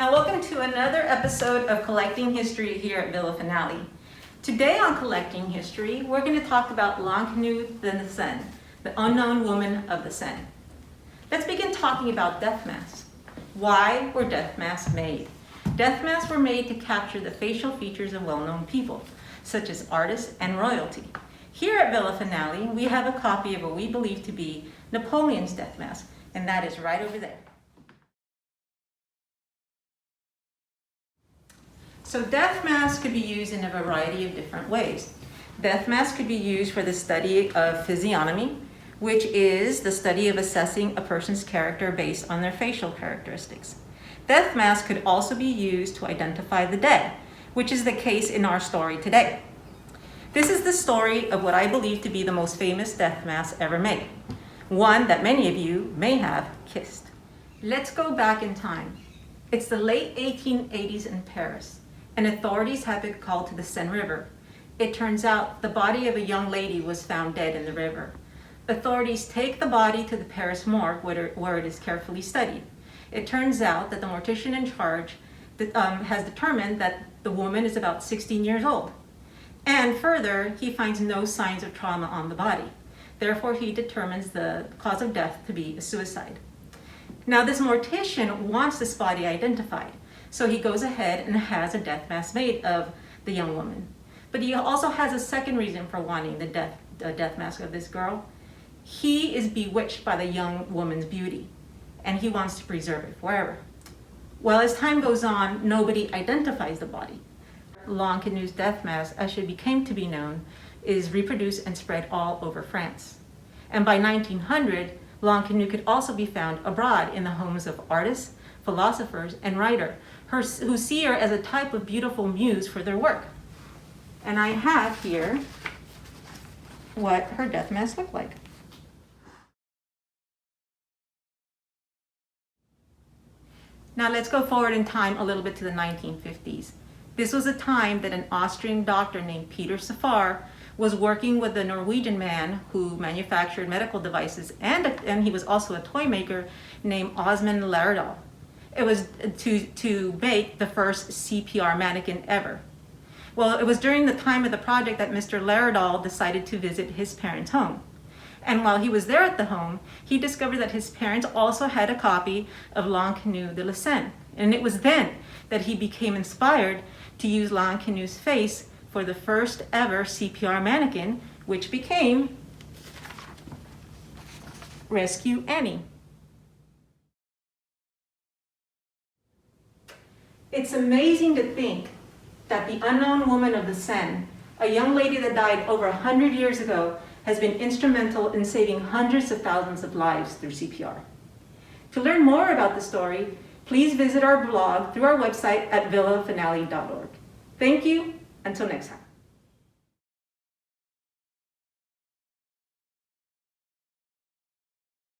and welcome to another episode of Collecting History here at Villa Finale. Today on Collecting History, we're going to talk about L'Inconnu de Seine, the unknown woman of the Seine. Let's begin talking about death masks. Why were death masks made? Death masks were made to capture the facial features of well-known people, such as artists and royalty. Here at Villa Finale, we have a copy of what we believe to be Napoleon's death mask, and that is right over there. So death masks could be used in a variety of different ways. Death masks could be used for the study of physiognomy, which is the study of assessing a person's character based on their facial characteristics. Death masks could also be used to identify the dead, which is the case in our story today. This is the story of what I believe to be the most famous death mask ever made, one that many of you may have kissed. Let's go back in time. It's the late 1880s in Paris, and authorities have been called to the Seine River. It turns out the body of a young lady was found dead in the river. Authorities take the body to the Paris morgue where it is carefully studied. It turns out that the mortician in charge has determined that the woman is about 16 years old. And further, he finds no signs of trauma on the body. Therefore, he determines the cause of death to be a suicide. Now, this mortician wants this body identified, so he goes ahead and has a death mask made of the young woman. But he also has a second reason for wanting the death mask of this girl. He is bewitched by the young woman's beauty, and he wants to preserve it forever. Well, as time goes on, nobody identifies the body. L'Inconnu's death mask, as she became to be known, is reproduced and spread all over France. And by 1900, L'Inconnu could also be found abroad in the homes of artists, philosophers, and writers who see her as a type of beautiful muse for their work. And I have here what her death mask looked like. Now let's go forward in time a little bit to the 1950s. This was a time that an Austrian doctor named Peter Safar was working with a Norwegian man who manufactured medical devices, and he was also a toy maker named Osmund Lerdahl. It was to make the first CPR mannequin ever. Well, it was during the time of the project that Mr. Lerdahl decided to visit his parents' home. And while he was there at the home, he discovered that his parents also had a copy of L'Inconnu de Seine. And it was then that he became inspired to use L'Inconnu's face for the first ever CPR mannequin, which became Rescue Annie. It's amazing to think that the unknown woman of the Seine, a young lady that died over 100 years ago, has been instrumental in saving hundreds of thousands of lives through CPR. To learn more about the story, please visit our blog through our website at villafinale.org. Thank you. Until next time.